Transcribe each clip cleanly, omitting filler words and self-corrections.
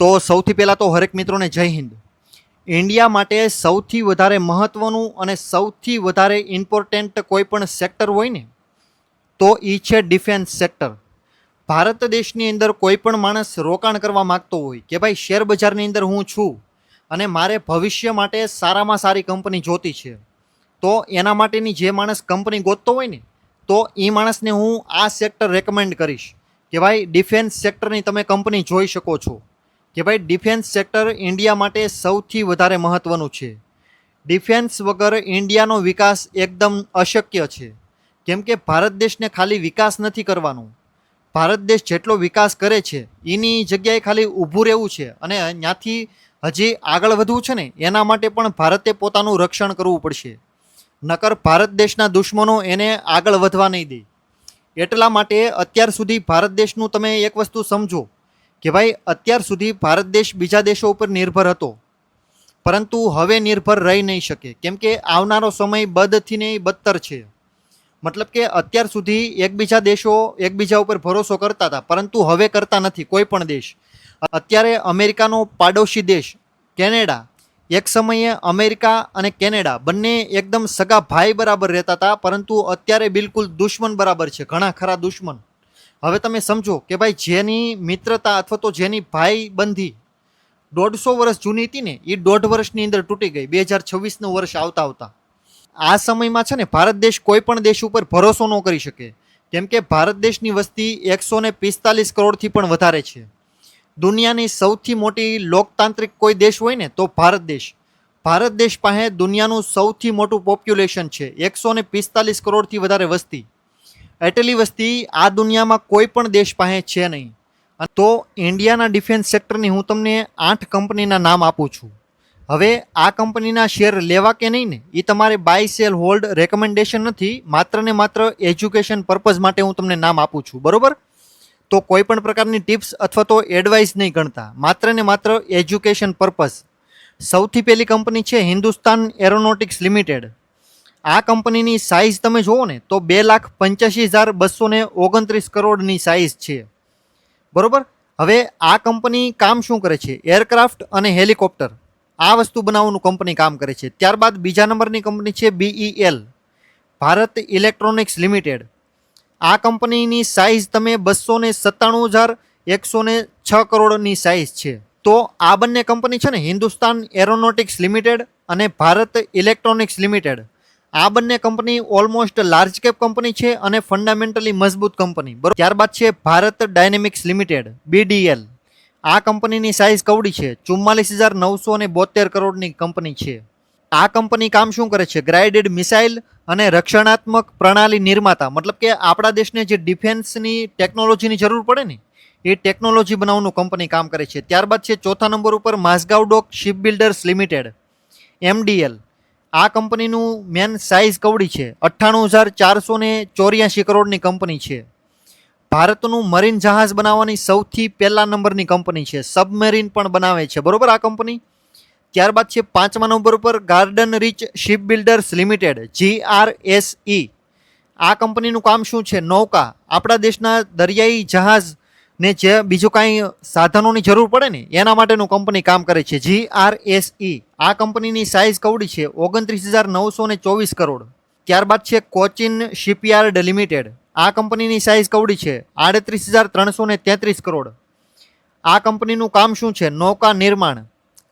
તો સૌથી પહેલાં તો હરેક મિત્રોને જય હિન્દ. ઇન્ડિયા માટે સૌથી વધારે મહત્ત્વનું અને સૌથી વધારે ઇમ્પોર્ટન્ટ કોઈ પણ સેક્ટર હોય ને તો એ છે ડિફેન્સ સેક્ટર. ભારત દેશની અંદર કોઈ પણ માણસ રોકાણ કરવા માગતો હોય કે ભાઈ શેર બજારની અંદર હું છું અને મારે ભવિષ્ય માટે સારામાં સારી કંપની જોતી છે, તો એના માટેની જે માણસ કંપની ગોતતો હોય ને તો એ માણસને હું આ સેક્ટર રેકમેન્ડ કરીશ કે ભાઈ ડિફેન્સ સેક્ટરની તમે કંપની જોઈ શકો છો કે ભાઈ ડિફેન્સ સેક્ટર ઇન્ડિયા માટે સૌથી વધારે મહત્ત્વનું છે. ડિફેન્સ વગર ઇન્ડિયાનો વિકાસ એકદમ અશક્ય છે, કેમ કે ભારત દેશને ખાલી વિકાસ નથી કરવાનો. ભારત દેશ જેટલો વિકાસ કરે છે એની જગ્યાએ ખાલી ઊભું રહેવું છે અને ત્યાંથી હજી આગળ વધવું છે ને એના માટે પણ ભારતે પોતાનું રક્ષણ કરવું પડશે. નકર ભારત દેશના દુશ્મનો એને આગળ વધવા નહીં દે. એટલા માટે અત્યાર સુધી ભારત દેશનું તમે એક વસ્તુ સમજો કે ભાઈ અત્યાર સુધી ભારત દેશ બીજા દેશો ઉપર નિર્ભર હતો, પરંતુ હવે નિર્ભર રહી નહીં શકે, કેમ કે આવનારો સમય બદથી ને બદતર છે. મતલબ કે અત્યાર સુધી એકબીજા દેશો એકબીજા ઉપર ભરોસો કરતા હતા, પરંતુ હવે કરતા નથી કોઈ પણ દેશ. અત્યારે અમેરિકાનો પાડોશી દેશ કેનેડા, એક સમયે અમેરિકા અને કેનેડા બંને એકદમ સગા ભાઈ બરાબર રહેતા હતા, પરંતુ અત્યારે બિલકુલ દુશ્મન બરાબર છે, ઘણા ખરા દુશ્મન. હવે તમે સમજો કે ભાઈ જેની મિત્રતા અથવા તો જેની ભાઈ બંધી 150 વર્ષ જૂની હતી ને એ 1.5 વર્ષની અંદર તૂટી ગઈ 2026નું વર્ષ આવતા આવતા. આ સમયમાં છે ને ભારત દેશ કોઈ પણ દેશ ઉપર ભરોસો ન કરી શકે, કેમ કે ભારત દેશની વસ્તી 145 કરોડથી પણ વધારે છે. દુનિયાની સૌથી મોટી લોકતાંત્રિક કોઈ દેશ હોય ને તો ભારત દેશ. ભારત દેશ પાસે દુનિયાનું સૌથી મોટું પોપ્યુલેશન છે, 145 કરોડથી વધારે વસ્તી. એટલી વસ્તી આ દુનિયામાં કોઈ પણ દેશ પાસે છે નહીં. તો ઇન્ડિયાના ડિફેન્સ સેક્ટરની હું તમને 8 કંપનીના નામ આપું છું. હવે આ કંપનીના શેર લેવા કે નહીં ને એ તમારે બાય સેલ હોલ્ડ રેકમેન્ડેશન નથી, માત્ર ને માત્ર એજ્યુકેશન પર્પઝ માટે હું તમને નામ આપું છું, બરોબર? તો કોઈ પણ પ્રકારની ટિપ્સ અથવા તો એડવાઇસ નહીં ગણતા, માત્ર ને માત્ર એજ્યુકેશન પર્પઝ. સૌથી પહેલી કંપની છે હિન્દુસ્તાન એરોનોટિક્સ લિમિટેડ. આ કંપનીની સાઇઝ તમે જુઓ ને તો 2,85,229 કરોડની સાઇઝ છે, બરોબર? હવે આ કંપની કામ શું કરે છે? એરક્રાફ્ટ અને હેલિકોપ્ટર આ વસ્તુ બનાવવાનું કંપની કામ કરે છે. ત્યારબાદ બીજા નંબરની કંપની છે BEL, ભારત ઇલેક્ટ્રોનિક્સ લિમિટેડ. આ કંપનીની સાઇઝ તમે 297,106 કરોડની સાઇઝ છે. તો આ બંને કંપની છે ને હિન્દુસ્તાન એરોનોટિક્સ લિમિટેડ અને ભારત ઇલેક્ટ્રોનિક્સ લિમિટેડ, આ બંને company almost large cap company છે અને ફંડામેન્ટલી મજબૂત કંપની, બરોબર? ત્યારબાદ છે ભારત ડાયનેમિક્સ લિમિટેડ BDL. આ કંપનીની સાઇઝ કવડી છે, 44,972 કરોડની કંપની છે. આ કંપની કામ શું કરે છે? ગાઇડેડ મિસાઇલ અને રક્ષણાત્મક પ્રણાલી નિર્માતા, મતલબ કે આપણા દેશને જે ડિફેન્સની ટેકનોલોજીની જરૂર પડે ને એ ટેકનોલોજી બનાવવાનું કંપની કામ કરે છે. ત્યારબાદ છે ચોથા નંબર ઉપર Mazgaon dock ship builders limited MDL. આ કંપનીનું મેન સાઇઝ કવડી છે, 98,484 કરોડની કંપની છે. ભારતનું મરીન જહાજ બનાવવાની સૌથી પહેલા નંબરની કંપની છે, સબમેરીન પણ બનાવે છે, બરોબર આ કંપની. ત્યારબાદ છે પાંચમા નંબર ઉપર Garden rich ship builders Limited GRSE. આ કંપનીનું કામ શું છે? નૌકા, આપણા દેશના દરિયાઈ જહાજ ને જે બીજું કાંઈ સાધનોની જરૂર પડે ને એના માટેનું કંપની કામ કરે છે, GRSE. આ કંપનીની સાઇઝ કવડી છે, 29,924 કરોડ. ત્યારબાદ છે કોચિન શિપયાર્ડ લિમિટેડ. આ કંપનીની સાઇઝ કવડી છે, 38,333 કરોડ. આ કંપનીનું કામ શું છે? નૌકા નિર્માણ,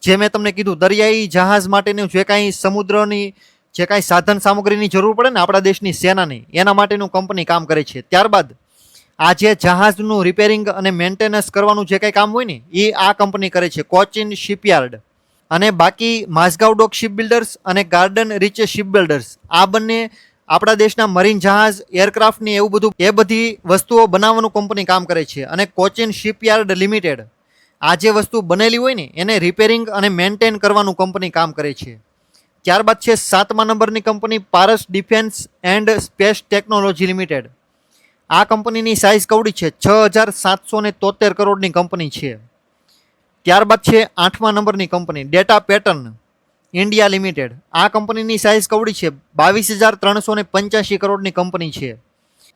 જે મેં તમને કીધું દરિયાઈ જહાજ માટેનું જે કાંઈ સમુદ્રની જે કાંઈ સાધન સામગ્રીની જરૂર પડે ને આપણા દેશની સેનાની એના માટેનું કંપની કામ કરે છે. ત્યારબાદ આ જે જહાજનું રિપેરિંગ અને મેન્ટેનન્સ કરવાનું જે કાંઈ કામ હોય ને એ આ કંપની કરે છે, કોચિન શિપયાર્ડ. અને બાકી માઝગાવ ડોક શિપ બિલ્ડર્સ અને ગાર્ડન રીચ શિપ બિલ્ડર્સ આ બંને આપણા દેશના મરીન જહાજ એરક્રાફ્ટની એવું બધું એ બધી વસ્તુઓ બનાવવાનું કંપની કામ કરે છે. અને કોચિન શિપયાર્ડ લિમિટેડ આ જે વસ્તુ બનેલી હોય ને એને રિપેરિંગ અને મેન્ટેન કરવાનું કંપની કામ કરે છે. ત્યારબાદ છે સાતમા નંબરની company Paras defence and space technology limited. આ કંપનીની સાઇઝ કવડી છે, 6,773 કરોડની કંપની છે. ત્યારબાદ છે આઠમા નંબરની company data pattern India limited. આ કંપનીની સાઇઝ કવડી છે, 22,385 કરોડની કંપની છે.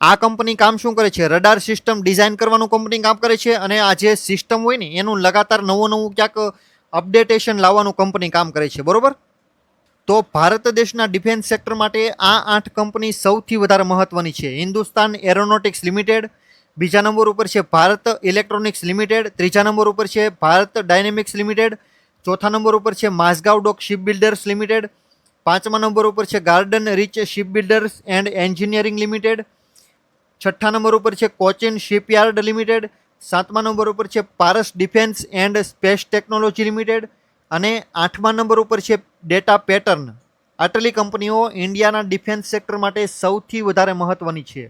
આ કંપની કામ શું કરે છે? રડાર સિસ્ટમ ડિઝાઇન કરવાનું કંપની કામ કરે છે અને આ જે સિસ્ટમ હોય ને એનું લગાતાર નવું ક્યાંક અપડેટેશન લાવવાનું કંપની કામ કરે છે, બરોબર? તો ભારત દેશના ડિફેન્સ સેક્ટર માટે આ 8 કંપની સૌથી વધારે મહત્વની છે. હિન્દુસ્તાન એરોનોટિક્સ લિમિટેડ, બીજા નંબર ઉપર છે ભારત ઇલેક્ટ્રોનિક્સ લિમિટેડ, ત્રીજા નંબર ઉપર છે ભારત ડાયનેમિક્સ લિમિટેડ, ચોથા નંબર ઉપર છે Mazagon dock ship builders limited, પાંચમા નંબર ઉપર છે garden rich ship builders and engineering limited, છઠ્ઠા નંબર ઉપર છે કોચિન શિપયાર્ડ લિમિટેડ, સાતમા નંબર ઉપર છે Paras defence and space technology limited અને આઠમા નંબર ઉપર છે ડેટા પેટર્ન. આટલી કંપનીઓ ઇન્ડિયાના ડિફેન્સ સેક્ટર માટે સૌથી વધારે મહત્વની છે.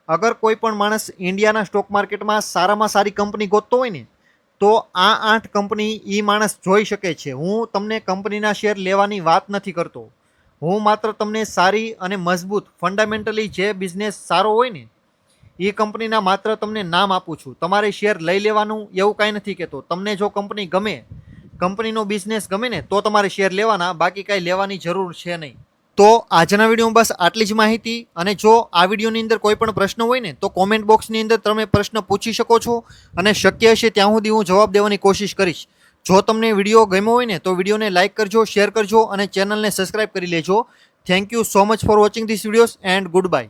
અગર કોઈ પણ માણસ ઇન્ડિયાના સ્ટોક માર્કેટમાં સારામાં સારી કંપની ગોતતો હોય ને તો આ 8 કંપની એ માણસ જોઈ શકે છે. હું તમને કંપનીના શેર લેવાની વાત નથી કરતો. હું માત્ર તમને સારી અને મજબૂત ફંડામેન્ટલી જે બિઝનેસ સારો હોય ને એ કંપનીના માત્ર તમને નામ આપું છું. તમારે શેર લઈ લેવાનું એવું કાંઈ નથી કહેતો. તમને જો કંપની ગમે, કંપનીનો બિઝનેસ ગમે ને તો તમારે શેર લેવાના, બાકી કાંઈ લેવાની જરૂર છે નહીં. તો આજના વિડીયોમાં બસ આટલી જ માહિતી. અને જો આ વિડીયોની અંદર કોઈ પણ પ્રશ્ન હોય ને તો કોમેન્ટ બોક્સની અંદર તમે પ્રશ્ન પૂછી શકો છો અને શક્ય હશે ત્યાં સુધી હું જવાબ દેવાની કોશિશ કરીશ. જો તમને વિડીયો ગમ્યો હોય ને તો વિડીયોને લાઇક કરજો, શેર કરજો અને ચેનલને સબસ્ક્રાઇબ કરી લેજો. Thank you so much for watching this videos and good bye.